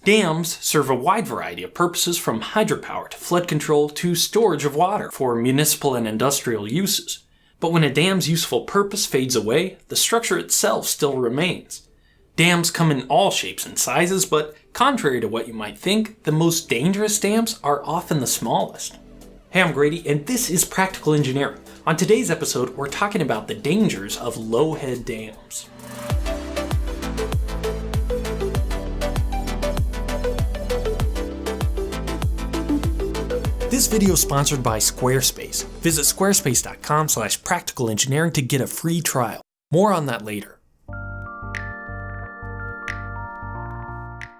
Dams serve a wide variety of purposes, from hydropower to flood control to storage of water for municipal and industrial uses. But when a dam's useful purpose fades away, the structure itself still remains. Dams come in all shapes and sizes, but contrary to what you might think, the most dangerous dams are often the smallest. Hey, I'm Grady, and this is Practical Engineering. On today's episode, we're talking about the dangers of low-head dams. This video is sponsored by Squarespace. Visit squarespace.com/practicalengineering to get a free trial. More on that later.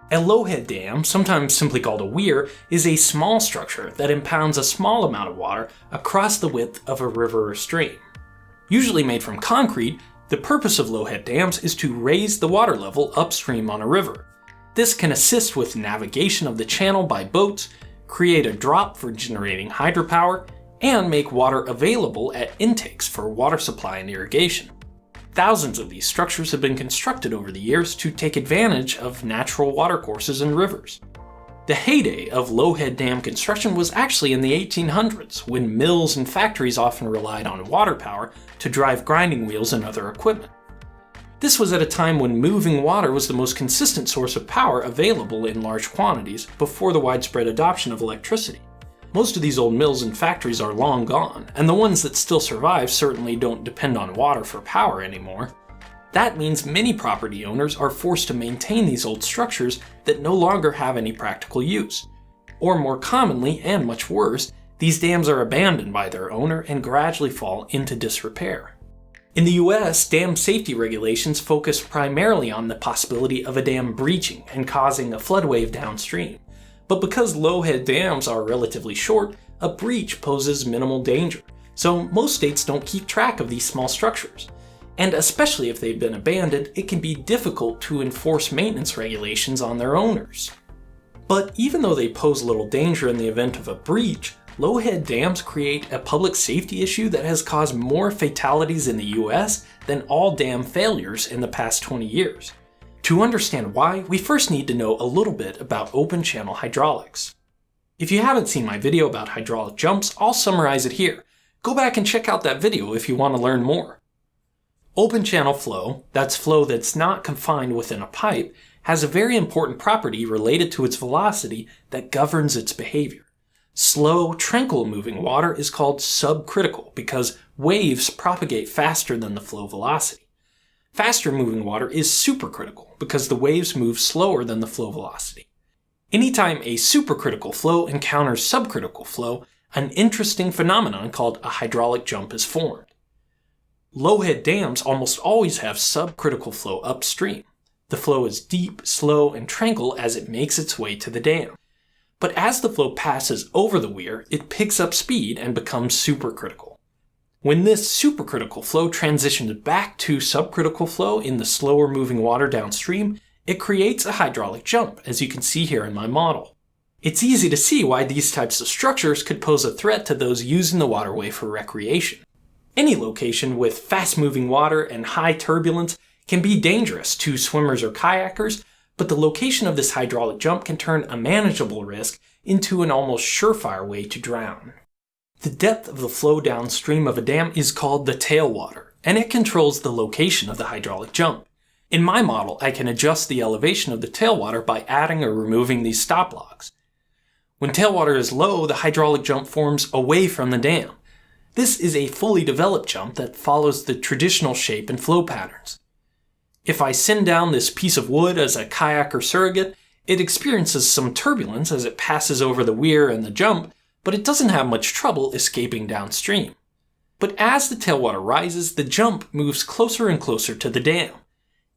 A low-head dam, sometimes simply called a weir, is a small structure that impounds a small amount of water across the width of a river or stream. Usually made from concrete, the purpose of low-head dams is to raise the water level upstream on a river. This can assist with navigation of the channel by boats, create a drop for generating hydropower, and make water available at intakes for water supply and irrigation. Thousands of these structures have been constructed over the years to take advantage of natural watercourses and rivers. The heyday of low-head dam construction was actually in the 1800s, when mills and factories often relied on water power to drive grinding wheels and other equipment. This was at a time when moving water was the most consistent source of power available in large quantities before the widespread adoption of electricity. Most of these old mills and factories are long gone, and the ones that still survive certainly don't depend on water for power anymore. That means many property owners are forced to maintain these old structures that no longer have any practical use. Or more commonly, and much worse, these dams are abandoned by their owner and gradually fall into disrepair. In the US, dam safety regulations focus primarily on the possibility of a dam breaching and causing a flood wave downstream. But because low-head dams are relatively short, a breach poses minimal danger, so most states don't keep track of these small structures. And especially if they've been abandoned, it can be difficult to enforce maintenance regulations on their owners. But even though they pose little danger in the event of a breach, low-head dams create a public safety issue that has caused more fatalities in the US than all dam failures in the past 20 years. To understand why, we first need to know a little bit about open channel hydraulics. If you haven't seen my video about hydraulic jumps, I'll summarize it here. Go back and check out that video if you want to learn more. Open channel flow, that's flow that's not confined within a pipe, has a very important property related to its velocity that governs its behavior. Slow, tranquil moving water is called subcritical because waves propagate faster than the flow velocity. Faster moving water is supercritical because the waves move slower than the flow velocity. Anytime a supercritical flow encounters subcritical flow, an interesting phenomenon called a hydraulic jump is formed. Low-head dams almost always have subcritical flow upstream. The flow is deep, slow, and tranquil as it makes its way to the dam. But as the flow passes over the weir, it picks up speed and becomes supercritical. When this supercritical flow transitions back to subcritical flow in the slower moving water downstream, it creates a hydraulic jump, as you can see here in my model. It's easy to see why these types of structures could pose a threat to those using the waterway for recreation. Any location with fast-moving water and high turbulence can be dangerous to swimmers or kayakers, but the location of this hydraulic jump can turn a manageable risk into an almost surefire way to drown. The depth of the flow downstream of a dam is called the tailwater, and it controls the location of the hydraulic jump. In my model, I can adjust the elevation of the tailwater by adding or removing these stop logs. When tailwater is low, the hydraulic jump forms away from the dam. This is a fully developed jump that follows the traditional shape and flow patterns. If I send down this piece of wood as a kayak or surrogate, it experiences some turbulence as it passes over the weir and the jump, but it doesn't have much trouble escaping downstream. But as the tailwater rises, the jump moves closer and closer to the dam.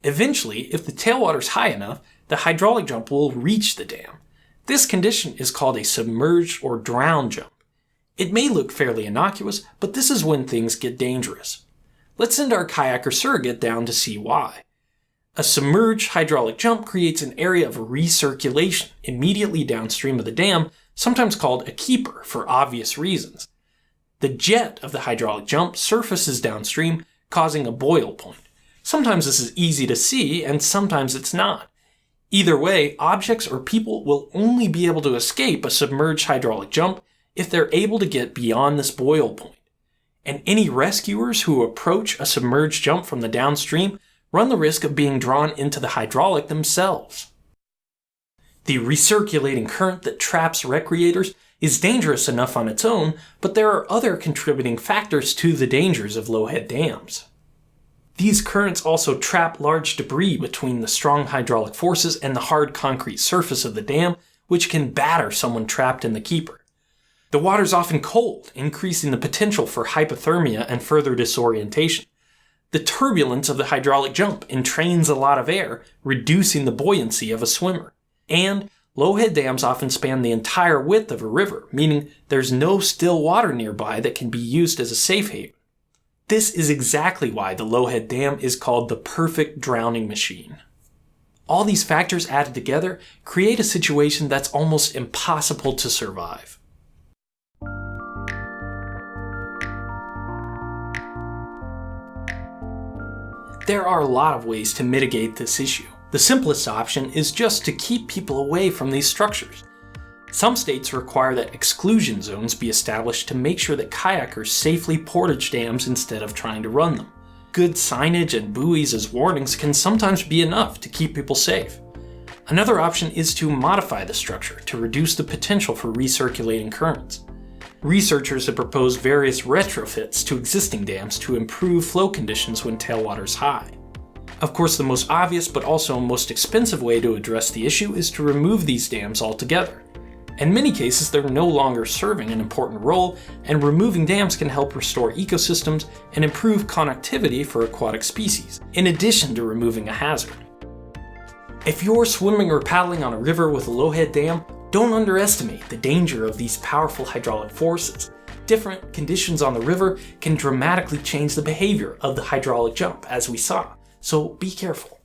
Eventually, if the tailwater is high enough, the hydraulic jump will reach the dam. This condition is called a submerged or drowned jump. It may look fairly innocuous, but this is when things get dangerous. Let's send our kayak or surrogate down to see why. A submerged hydraulic jump creates an area of recirculation immediately downstream of the dam, sometimes called a keeper for obvious reasons. The jet of the hydraulic jump surfaces downstream, causing a boil point. Sometimes this is easy to see, and sometimes it's not. Either way, objects or people will only be able to escape a submerged hydraulic jump if they're able to get beyond this boil point. And any rescuers who approach a submerged jump from the downstream run the risk of being drawn into the hydraulic themselves. The recirculating current that traps recreators is dangerous enough on its own, but there are other contributing factors to the dangers of low-head dams. These currents also trap large debris between the strong hydraulic forces and the hard concrete surface of the dam, which can batter someone trapped in the keeper. The water's often cold, increasing the potential for hypothermia and further disorientation. The turbulence of the hydraulic jump entrains a lot of air, reducing the buoyancy of a swimmer. And low-head dams often span the entire width of a river, meaning there's no still water nearby that can be used as a safe haven. This is exactly why the Low-Head Dam is called the perfect drowning machine. All these factors added together create a situation that's almost impossible to survive. There are a lot of ways to mitigate this issue. The simplest option is just to keep people away from these structures. Some states require that exclusion zones be established to make sure that kayakers safely portage dams instead of trying to run them. Good signage and buoys as warnings can sometimes be enough to keep people safe. Another option is to modify the structure to reduce the potential for recirculating currents. Researchers have proposed various retrofits to existing dams to improve flow conditions when tailwater is high. Of course, the most obvious but also most expensive way to address the issue is to remove these dams altogether. In many cases, they're no longer serving an important role, and removing dams can help restore ecosystems and improve connectivity for aquatic species, in addition to removing a hazard. If you're swimming or paddling on a river with a low-head dam, don't underestimate the danger of these powerful hydraulic forces. Different conditions on the river can dramatically change the behavior of the hydraulic jump, as we saw, so be careful.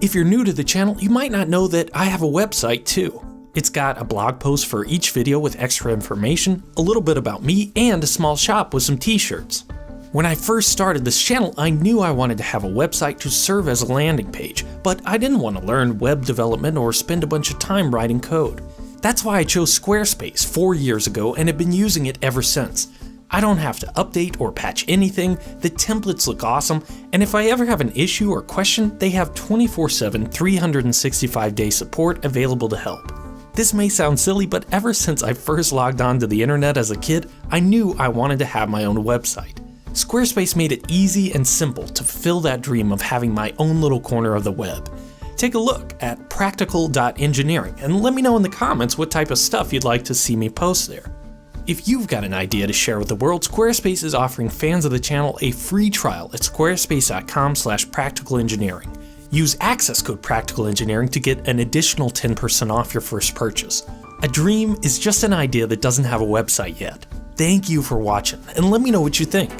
If you're new to the channel, you might not know that I have a website too. It's got a blog post for each video with extra information, a little bit about me, and a small shop with some t-shirts. When I first started this channel, I knew I wanted to have a website to serve as a landing page, but I didn't want to learn web development or spend a bunch of time writing code. That's why I chose Squarespace 4 years ago and have been using it ever since. I don't have to update or patch anything, the templates look awesome, and if I ever have an issue or question, they have 24/7, 365-day support available to help. This may sound silly, but ever since I first logged on to the internet as a kid, I knew I wanted to have my own website. Squarespace made it easy and simple to fulfill that dream of having my own little corner of the web. Take a look at practical.engineering and let me know in the comments what type of stuff you'd like to see me post there. If you've got an idea to share with the world, Squarespace is offering fans of the channel a free trial at squarespace.com/practicalengineering. Use access code practicalengineering to get an additional 10% off your first purchase. A dream is just an idea that doesn't have a website yet. Thank you for watching, and let me know what you think.